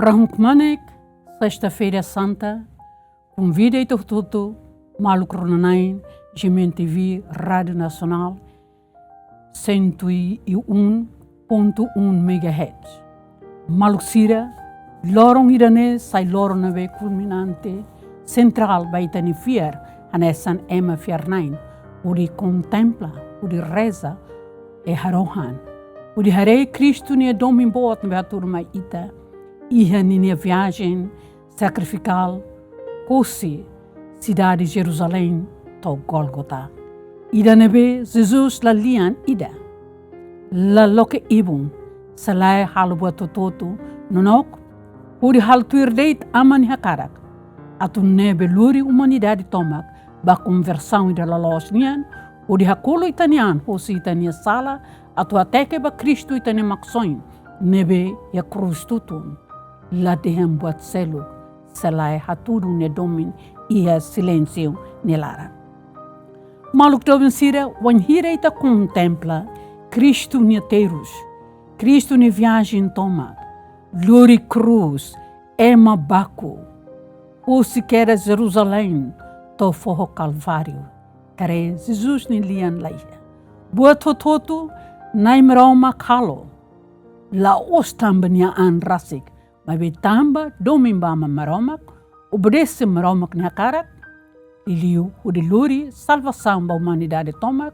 Rahunk sexta-feira santa, convida e tudo, Maluco Ronanain, Gemen TV, Rádio Nacional, 101.1 MHz. Malucira, lorong irane, sai lorong nave culminante, central baitani fier, anesan ema fiernain, uri contempla, uri reza, e harohan. Uri harei Cristo nie domin boat nave turma ita, Iha minha viagem sacrificial, Cosi, cidade de Jerusalém, to Golgotha. Ida nebe Jesus la lian ida. La loke ibun, salai halbua tototu, nonok, uri haltuir deit aman hakarak. Atu nebe luri humanidade tomak, ba conversão ida la los nian, uri hakolo itanian, hosi itania sala, atu ateke ba Cristo itania maksoin, nebe ya cruz tutun. La dehem buat selu, selai haturu ne domin ia silêncio nelara. Maluk domin sira, wan hira ita contempla Cristo neteiros, Cristo ne viagem toma, luri cruz, ema baco, o se quer Jerusalém, to forro calvário, care Jesus ne lian laia. Buat tototu, naimroma kalo, la ostambania an rasik, mas tamba domin bama maromak, obedece maromak na karak, iliu o de luri salvação da humanidade tomak,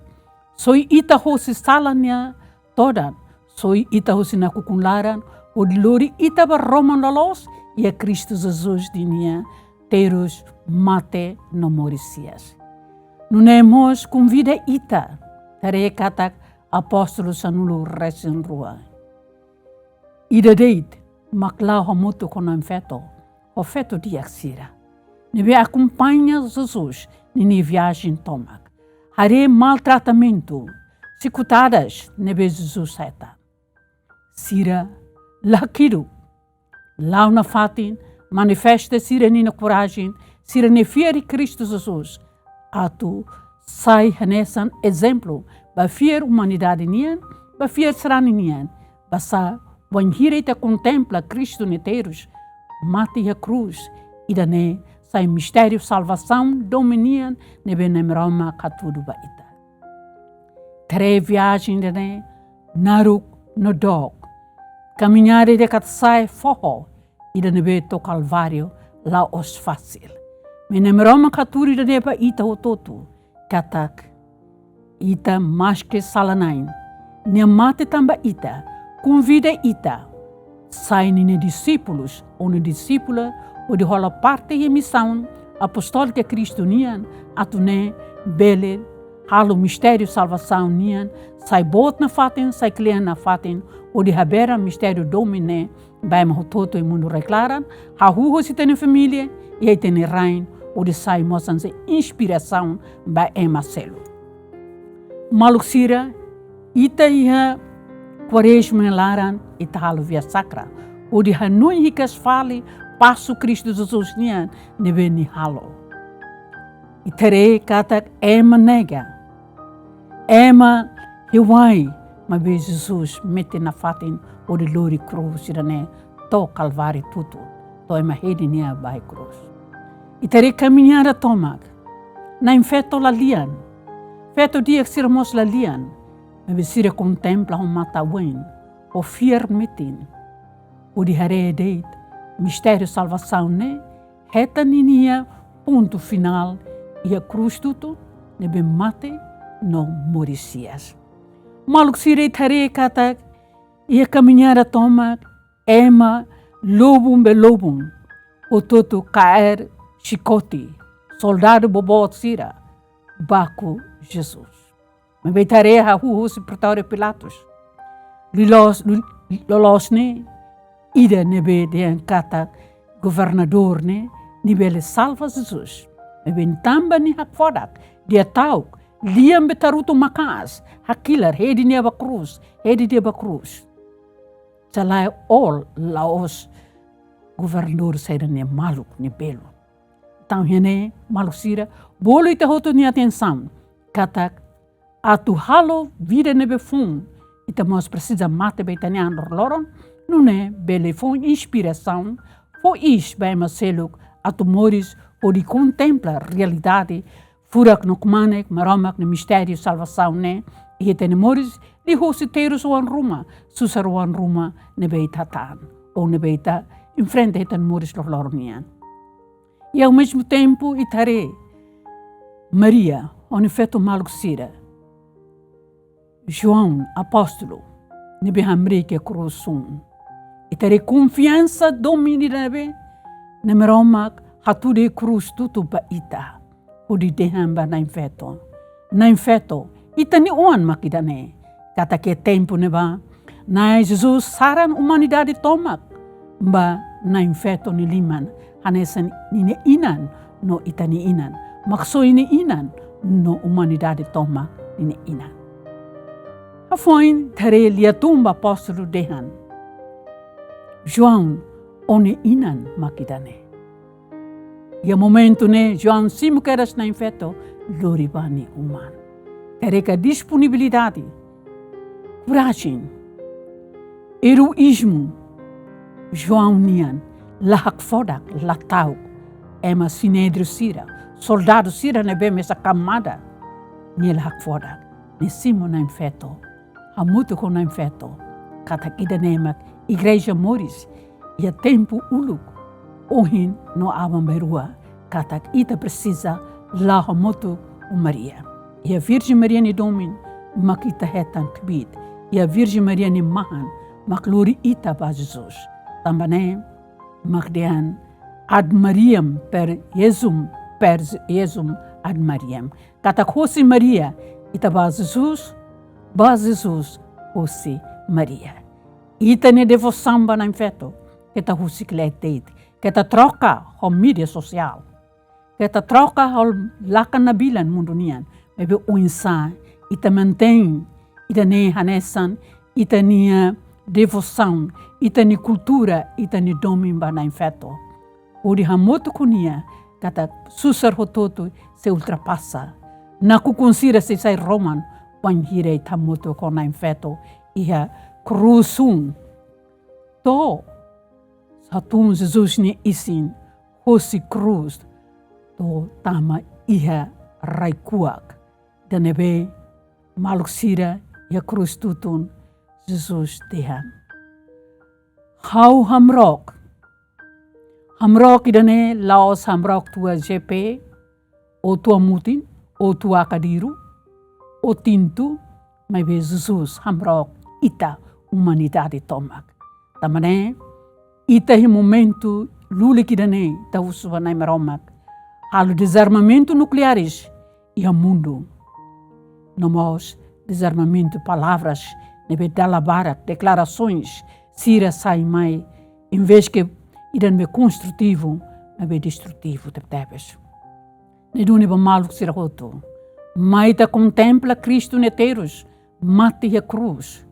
soi ita hosi salania toda, soi ita hosi na kukunlaran, o de luri ita ba roman lolos, e a Cristo Jesus dinia, terus mate no moricias. Nunemos convida ita, tare katak apóstolo sanulu resen rua. Ida deit, Maklau hamuto con o feto de axira. Nebe acompanha Jesus nini viagem tomak. Hare maltratamento, cicutadas nebe Jesus seta. Sira lakiru, lau na fatin, manifesta sira nina coragem, sira ne fieri Cristo Jesus. Atu sai hanesan exemplo, ba fier humanidade nian, ba fier serani nian, basa Wan hira contempla Cristo neteiros, mate a cruz, e dane sai mistério salvação dominian nebe nemroma katudu baita. Tre viagem dane naruk no dog, caminhare de kat sai forro, e dane be to calvário la os fácil. Me nemroma katuri dane ba ita ototu, katak, ita maske salanain, ne mate tamba ita, convida ita, sai ne discípulos, ou ne discípula, ou de rola parte e missão apostólica cristoniana, atune, bele, halo mistério salvação nian, sai bot na faten, sai clien na faten, ou de habera mistério domine, vai mahototo e mundo reclaran, ha huho se tem família, e aí tem rain, ou de sai mostram se inspiração, vai emaselo. Maluxira, ita iha, Quaresma laran italo via sacra, o de hanui hikas fali passo Cristo Jesus nian nebe ni halo. Itere katak ema nega, ema hiwai, mas be Jesus mete na fatin o de lori cruz irane to calvário tudo, to ema hedi nia bai cruz. Itere caminhara tomak, na infeto la lian, feto dia que sirmos la lian, mas sira contempla o matawin, o firmetin, o de haredeit, mistério salvação ne, reta ninia, ponto final, e a cruz tudo, nebe mate no moricias. Maluk sirei tare katak, e a caminhar a tomak, ema, lobum be lobum, o toto caer, chicote, soldado bobot sira, baco Jesus. Me betareha huhus pretório Pilatos. Lolos ne, ida nebe de encata governador ne, nibele salva Jesus. Me bentamba ni hakfodak, dia tauk, liam betaruto makas, hakilar, hedi neba cruz, hedi neba cruz. Salai all laos governador saída ne maluk ne belo. Tão hene maluk sira, bolo ita hoto ni atenção, katak, atu halo vida nebe fun, ita mos precisa mate betanian loron, não é bela foi inspiração, foi isso bem Marcelo, a tumores, onde contempla a realidade, furak no comane, maromak no mistério salvação, né? E tenemos de rositeiros ou Roma, susar ou Roma, nebeitatan, ou nebeita, em frente a tenemos los lornian. E ao mesmo tempo, itare Maria, onde feito malucira, João, apóstolo, nebe hambre que cruzum. Itare confiança domini nebe, nemeromak, hatude cruz tutu ba ita, udi dehamba na infeto. Na infeto, itani oan makidane, kata que tempo neba, na Jesus saran humanidade tomak, ba na infeto ni liman, hanesan nine inan, no itani inan, makso ini inan, no humanidade tomak, nine inan. Afoin tere liatumba apóstolo dehan. João, one inan makidane. E a momento ne, João simo queras na infeto, loribani humano. Tere que disponibilidade, coragem, heroísmo, João nian, lahak fodak, latau, ema sinedrio sira, soldado sira nebe essa camada, ni lahak fodak, ni simo na infeto. Hamuto com na infeto, kata kidanemak, igreja moris, e a tempo uluk, ohin no abamberua, kata ita precisa la hamuto o Maria. E a Virgem Maria ni domin, makita hetan kbid, e a Virgem Maria ni mahan, makluri ita ba Jesus. Também, makdean ad Mariam per Jesum ad Mariam. Kata hosi Maria, ita ba Jesus hosi Maria. Ita ne devoção ba na infeto, que ta hosi kletet, que ta troca a mídia social, que ta troca a lakan nabilan mundo nian, mebe o insan, ita mantém, ita ne hanesan, ita ne devoção, ita ne cultura, ita ne domin ba na infeto. Odi hamoto kunia, kata susar hototo se ultrapassa. Na kukunsira se sai roman, panhirei tamoto com na infeto, ia cruzum. To, satun Jesus ne isin, hosi cruz, to tama ia raikuak. Danebe maluksira ia cruz tutun, Jesus dehan. Hau hamrok. Hamrok idane laos hamrok tua GP, o tua mutin, o tua kadiru, o tintu, mas be Jesus hamrok ita humanidade tomak. Tamane ita hi momento lule kidane ta usuva na meromak. Halo desarmamento nucleares e a mundo. Nomos desarmamento palavras, nebe dalabarak, declarações, sira sai mai, em vez que idan be construtivo, nebe destrutivo te tebes. Ne dune ba malu sira roto. Maita contempla Cristo neteiros, mate a cruz.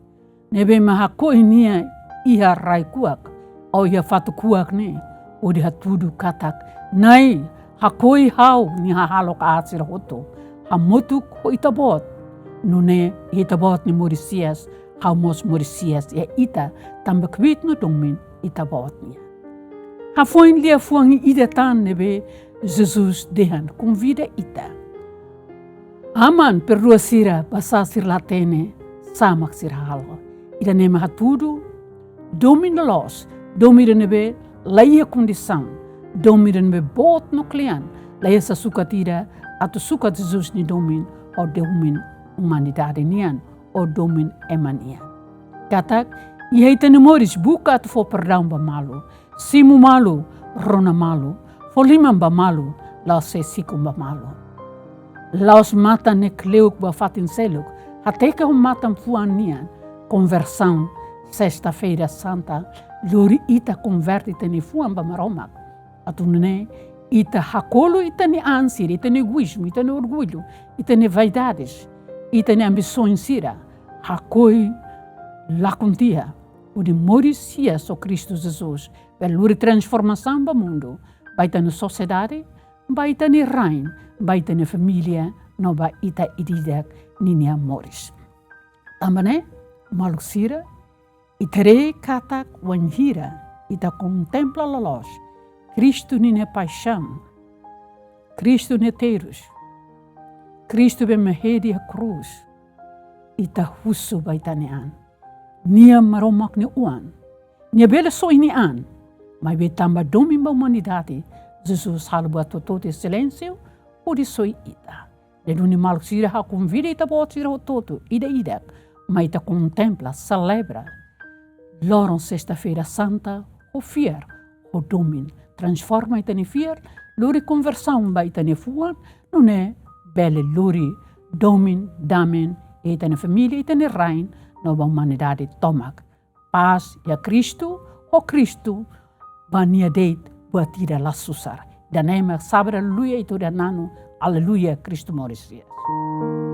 Nebe mahakoinia iha raikuak, ou ia fatukuak ne, ou de tudo katak. Nai, hakoi hau ni hahalok atsira roto. Hamotuk ho itabot. Nune itabot ni Moricias, haumos Moricias e ita também kwit no domin itabot niya. Hafoin lia fuangi idetan nebe Jesus dehan convida ita. Aman perrua sira basasir latene samak sir halo. Ida nema hatudo domina los, domina nebe laia condição, domina nebe bot no klian, laia sa sukatira atu sukat Jesus ni domin o domin humanidade nian o domin emanian. Katak ia itane moris buka atu fo perdão ba malu, simu malu, rona malu, fo liman ba malu, lao se sikum ba malu. Laos mata ne kleuk ba fatin seluk, hateka hum matam fuan nian, conversão, sexta-feira santa, lori ita converte tene fuan ba maromak. Atunene, ita hakolo ita ne ansir, ita ne egoísmo, ita ne orgulho, ita ne vaidades, ita ne ambições sira, hakoi la contia, o de moricia so Cristo Jesus, per lori transformação ba mundo, baita na sociedade, baita ne rein, baita ne família, no ba ita ididak nini amoris. Também malucira, Itere katak wanhira, ita contempla lolos, Cristo nine paixão, Cristo neteiros, Cristo be mahedi a cruz, ita husu baitanean, nia maromak ni uan, nia bela so ini an, mas be tamba domin ba humanidade, Jesus halba totote silêncio, por isso ita. De no mal sira ha convida ita bot sira toto, ida, mas ita contempla, celebra, loron sexta-feira santa, o fier, o domin, transforma ita ni fier, lori conversão ba ita ni fuan, não é bele lori, domin, damen, ita ni família, ita ni rein, nova humanidade tomak. Paz e a Cristo, o Cristo, bania deit, batida la susar. Dan ema sabre aleluia ito dan nano, aleluia, Cristo Mauritius.